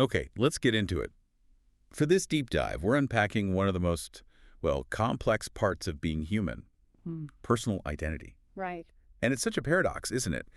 Okay, let's get into it. For this deep dive, we're unpacking one of the most, well, complex parts of being human, Hmm. personal identity. Right. And it's such a paradox, isn't it?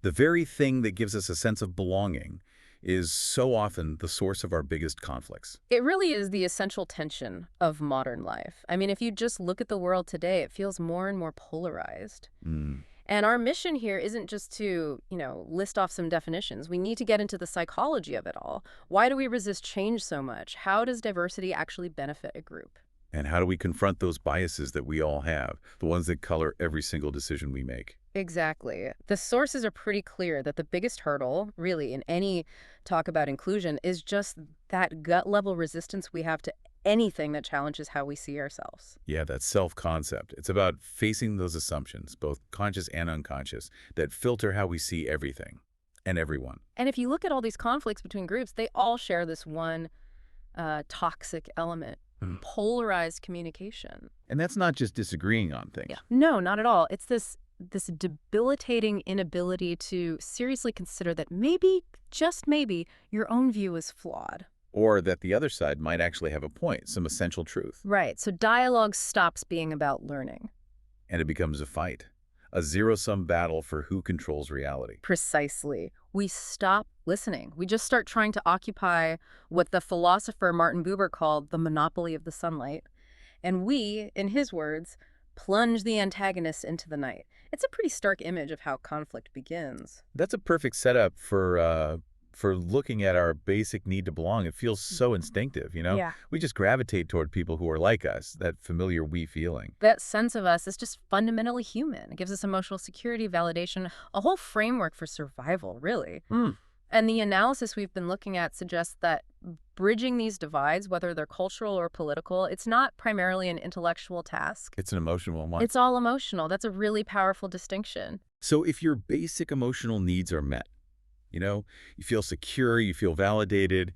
The very thing that gives us a sense of belonging is so often the source of our biggest conflicts. It really is the essential tension of modern life. I mean, if you just look at the world today, it feels more and more polarized. Mm. And our mission here isn't just to, list off some definitions. We need to get into the psychology of it all. Why do we resist change so much? How does diversity actually benefit a group? And how do we confront those biases that we all have, the ones that color every single decision we make? Exactly. The sources are pretty clear that the biggest hurdle, really, in any talk about inclusion is just that gut level resistance we have to anything that challenges how we see ourselves. Yeah, that self-concept. It's about facing those assumptions, both conscious and unconscious, that filter how we see everything and everyone. And if you look at all these conflicts between groups, they all share this one toxic element: Mm. polarized communication. And that's not just disagreeing on Yeah. things, No, not at all. It's this debilitating inability to seriously consider that maybe, just maybe, your own view is flawed. or that the other side might actually have a point, some essential truth, Right. So dialogue stops being about learning. and it becomes a fight, a zero-sum battle for who controls reality. Precisely. We stop listening. We just start trying to occupy what the philosopher Martin Buber called the monopoly of the sunlight. And we, in his words, plunge the antagonist into the night. It's a pretty stark image of how conflict begins. That's a perfect setup for looking at our basic need to belong. It feels so instinctive, you know? Yeah. We just gravitate toward people who are like us, that familiar we feeling. That sense of us is just fundamentally human. It gives us emotional security, validation, a whole framework for survival, really. Mm. And the analysis we've been looking at suggests that bridging these divides, whether they're cultural or political, it's not primarily an intellectual task. It's an emotional one. It's all emotional. That's a really powerful distinction. So if your basic emotional needs are met, you feel secure, you feel validated,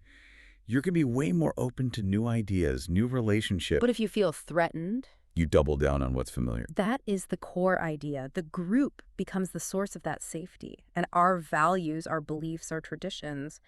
you're going to be way more open to new ideas, new relationships. But if you feel threatened, You double down on what's familiar. that is the core idea. The group becomes the source of that safety. And our values, our beliefs, our traditions,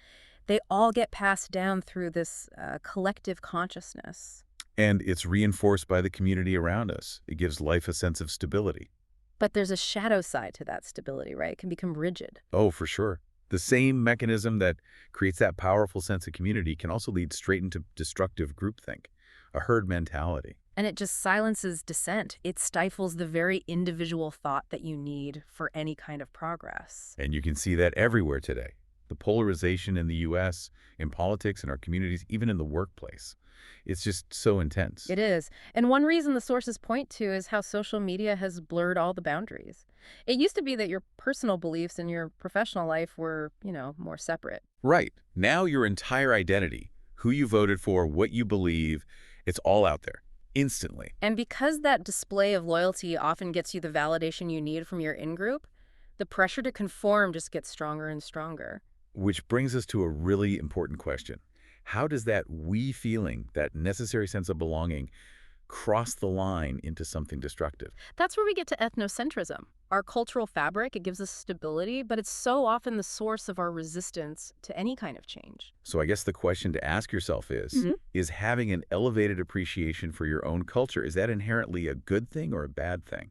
they all get passed down through this collective consciousness. And it's reinforced by the community around us. It gives life a sense of stability. But there's a shadow side to that stability, right? It can become rigid. Oh, for sure. The same mechanism that creates that powerful sense of community can also lead straight into destructive groupthink, a herd mentality. And it just silences dissent. It stifles the very individual thought that you need for any kind of progress. And you can see that everywhere today. The polarization in the U.S., in politics, in our communities, even in the workplace. It's just so intense. It is. And one reason the sources point to is how social media has blurred all the boundaries. It used to be that your personal beliefs and your professional life were, more separate. Right. Now your entire identity, who you voted for, what you believe, it's all out there, instantly. And because that display of loyalty often gets you the validation you need from your in-group, the pressure to conform just gets stronger and stronger. Which brings us to a really important question. How does that we feeling, that necessary sense of belonging, cross the line into something destructive? That's where we get to ethnocentrism. Our cultural fabric, it gives us stability, but it's so often the source of our resistance to any kind of change. So I guess the question to ask yourself is having an elevated appreciation for your own culture, is that inherently a good thing or a bad thing?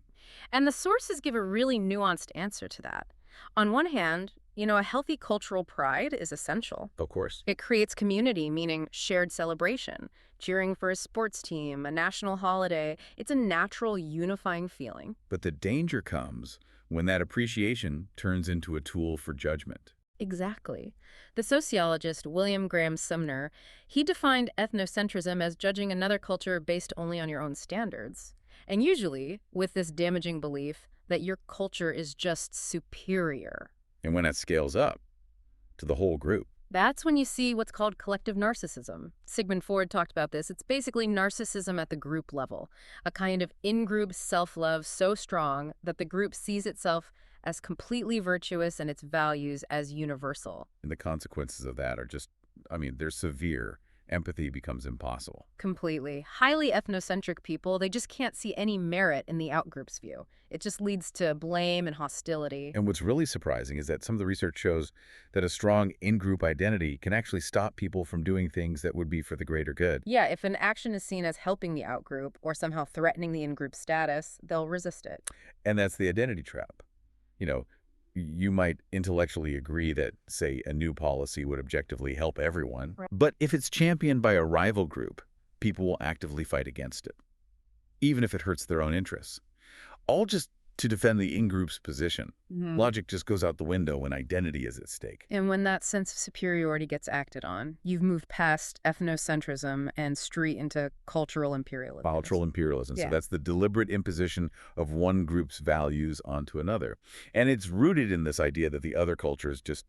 And the sources give a really nuanced answer to that. On one hand, a healthy cultural pride is essential. Of course. It creates community, meaning shared celebration, cheering for a sports team, a national holiday. It's a natural unifying feeling. But the danger comes when that appreciation turns into a tool for judgment. Exactly. The sociologist William Graham Sumner, he defined ethnocentrism as judging another culture based only on your own standards. And usually with this damaging belief that your culture is just superior. And when that scales up to the whole group. That's when you see what's called collective narcissism. Sigmund Freud talked about this. It's basically narcissism at the group level, a kind of in-group self-love so strong that the group sees itself as completely virtuous and its values as universal. And the consequences of that are just, they're severe empathy becomes impossible. Completely. Highly ethnocentric people, they just can't see any merit in the outgroup's view. It just leads to blame and hostility. And what's really surprising is that some of the research shows that a strong in-group identity can actually stop people from doing things that would be for the greater good. Yeah, if an action is seen as helping the outgroup or somehow threatening the in-group status, they'll resist it. And that's the identity trap. You know, you might intellectually agree that, say, a new policy would objectively help everyone, Right. but if it's championed by a rival group, people will actively fight against it, even if it hurts their own interests. All just to defend the in-group's position. Logic just goes out the window when identity is at stake. And when that sense of superiority gets acted on, you've moved past ethnocentrism and straight into cultural imperialism. Cultural imperialism. So Yeah. that's the deliberate imposition of one group's values onto another. And it's rooted in this idea that the other culture is just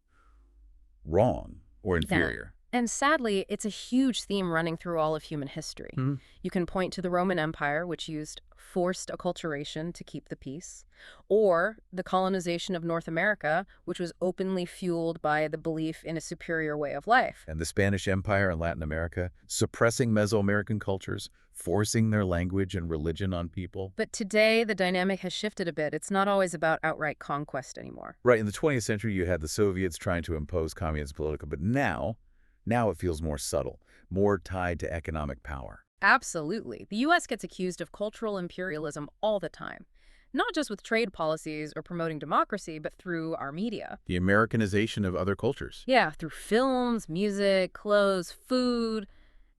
wrong or inferior. And sadly, it's a huge theme running through all of human history. Mhm. You can point to the Roman Empire, which used forced acculturation to keep the peace, or the colonization of North America, which was openly fueled by the belief in a superior way of life. And the Spanish Empire in Latin America, suppressing Mesoamerican cultures, forcing their language and religion on people. But today, the dynamic has shifted a bit. It's not always about outright conquest anymore. Right, in the 20th century, you had the Soviets trying to impose communist politica, but now it feels more subtle, more tied to economic power. Absolutely. The U.S. gets accused of cultural imperialism all the time, not just with trade policies or promoting democracy, but through our media. The Americanization of other cultures. Yeah, through films, music, clothes, food.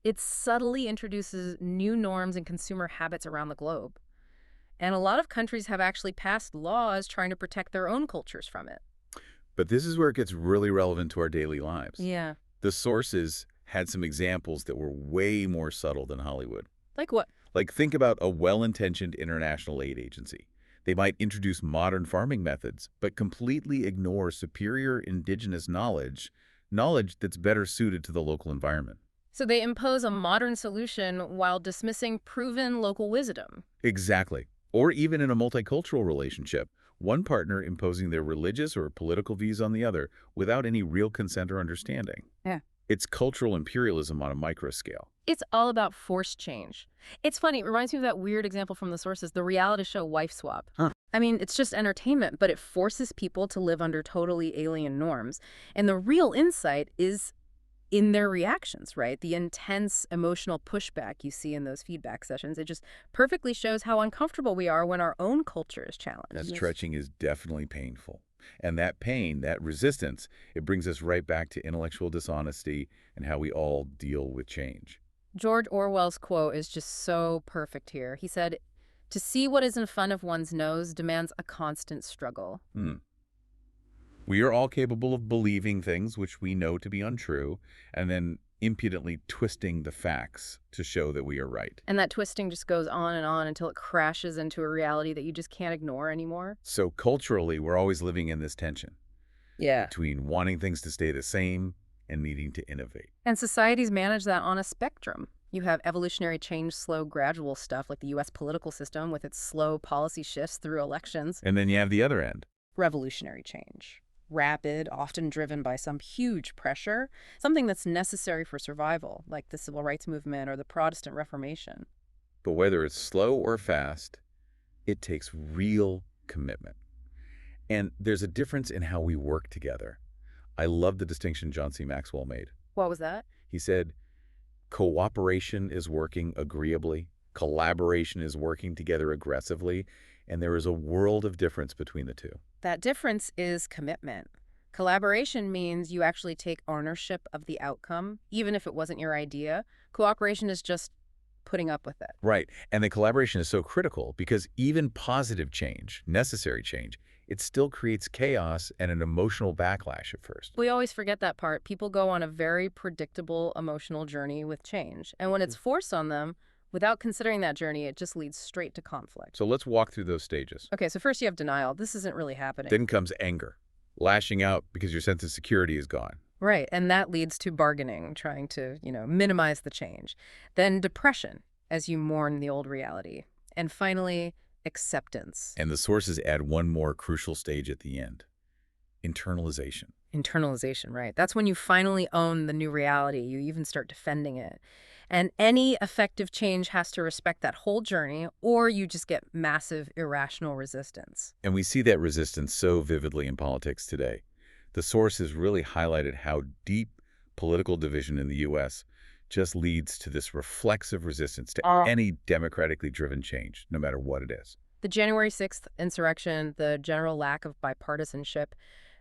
It subtly introduces new norms and consumer habits around the globe. And a lot of countries have actually passed laws trying to protect their own cultures from it. But this is where it gets really relevant to our daily lives. Yeah. The sources had some examples that were way more subtle than Hollywood. Like what? Like, think about a well-intentioned international aid agency. They might introduce modern farming methods, but completely ignore superior indigenous knowledge that's better suited to the local environment. So they impose a modern solution while dismissing proven local wisdom. Exactly. Or even in a multicultural relationship, one partner imposing their religious or political views on the other without any real consent or understanding. Yeah. It's cultural imperialism on a micro scale. It's all about forced change. It's funny, it reminds me of that weird example from the sources, the reality show Wife Swap. Huh. I mean, it's just entertainment, but it forces people to live under totally alien norms. And the real insight is in their reactions, right? The intense emotional pushback you see in those feedback sessions. It just perfectly shows how uncomfortable we are when our own culture is challenged. That stretching is definitely painful. And that pain, that resistance, it brings us right back to intellectual dishonesty and how we all deal with change. George Orwell's quote is just so perfect here. He said, "To see what is in front of one's nose demands a constant struggle." We are all capable of believing things which we know to be untrue, and then impudently twisting the facts to show that we are right. And that twisting just goes on until it crashes into a reality that you just can't ignore anymore. So culturally, we're always living in this tension Yeah. between wanting things to stay the same and needing to innovate. And societies manage that on a spectrum. You have evolutionary change, slow, gradual stuff like the U.S. political system with its slow policy shifts through elections. And then you have the other end. Revolutionary change. Rapid, often driven by some huge pressure, something that's necessary for survival, like the Civil Rights Movement or the Protestant Reformation. But whether it's slow or fast, it takes real commitment. And there's a difference in how we work together. I love the distinction John C. Maxwell made. What was that? He said, cooperation is working agreeably, collaboration is working together aggressively, and there is a world of difference between the two. That difference is commitment. Collaboration means you actually take ownership of the outcome, even if it wasn't your idea. Cooperation is just putting up with it. Right. And the collaboration is so critical because even positive change, necessary change, it still creates chaos and an emotional backlash at first. We always forget that part. People go on a very predictable emotional journey with change. And when it's forced on them, without considering that journey, it just leads straight to conflict. So let's walk through those stages. Okay, so first you have denial. This isn't really happening. Then comes anger, lashing out because your sense of security is gone. Right, and that leads to bargaining, trying to, minimize the change. Then depression, as you mourn the old reality. And finally, acceptance. And the sources add one more crucial stage at the end. Internalization. Internalization, right. That's when you finally own the new reality. You even start defending it. And any effective change has to respect that whole journey, or you just get massive irrational resistance. And we see that resistance so vividly in politics today. The source has really highlighted how deep political division in the U.S. just leads to this reflexive resistance to any democratically driven change, no matter what it is. The January 6th insurrection, the general lack of bipartisanship,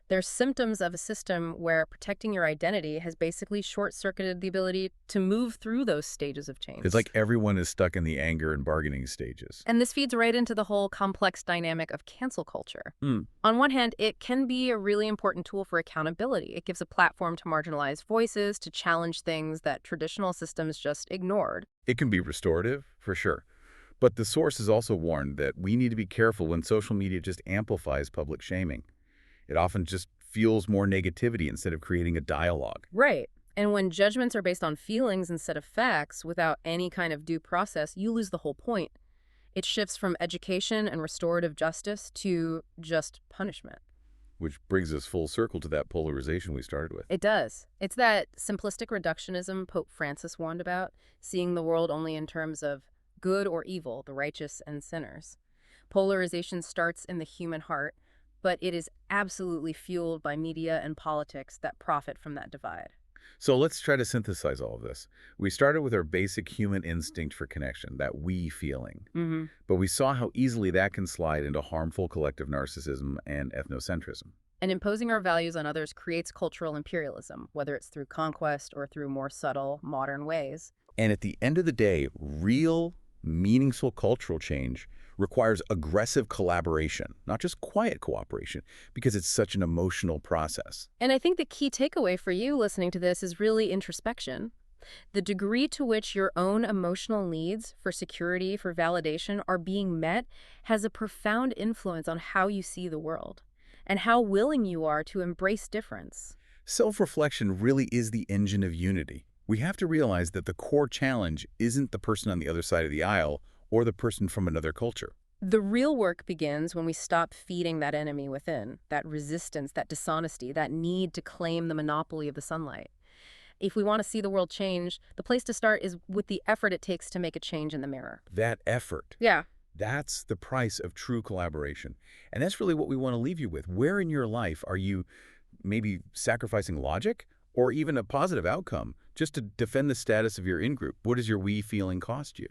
they're symptoms of a system where protecting your identity has basically short-circuited the ability to move through those stages of It's change. like everyone is stuck in the anger and bargaining stages. And this feeds right into the whole complex dynamic of cancel culture. Hmm. On one hand, it can be a really important tool for accountability. It gives a platform to marginalized voices, to challenge things that traditional systems just ignored. It can be restorative, for sure. But the source has also warned that we need to be careful when social media just amplifies public shaming. It often just fuels more negativity instead of creating a dialogue. Right. And when judgments are based on feelings instead of facts, without any kind of due process, you lose the whole point. It shifts from education and restorative justice to just punishment. Which brings us full circle to that polarization we started with. It does. It's that simplistic reductionism Pope Francis warned about, seeing the world only in terms of good or evil, the righteous and sinners. Polarization starts in the human heart, but it is absolutely fueled by media and politics that profit from that divide. So let's try to synthesize all of this. We started with our basic human instinct for connection, that we feeling. Mm-hmm. But we saw how easily that can slide into harmful collective narcissism and ethnocentrism. And imposing our values on others creates cultural imperialism, whether it's through conquest or through more subtle, modern ways. And at the end of the day, real, meaningful cultural change requires aggressive collaboration, not just quiet cooperation, because it's such an emotional process. And I think the key takeaway for you listening to this is really introspection. The degree to which your own emotional needs for security, for validation, are being met has a profound influence on how you see the world and how willing you are to embrace difference. Self-reflection really is the engine of unity. We have to realize that the core challenge isn't the person on the other side of the aisle or the person from another culture. The real work begins when we stop feeding that enemy within, that resistance, that dishonesty, that need to claim the monopoly of the sunlight. If we want to see the world change, the place to start is with the effort it takes to make a change in the mirror. That effort, Yeah. that's the price of true collaboration. And that's really what we want to leave you with. Where in your life are you maybe sacrificing logic or even a positive outcome just to defend the status of your in-group? What does your we feeling cost you?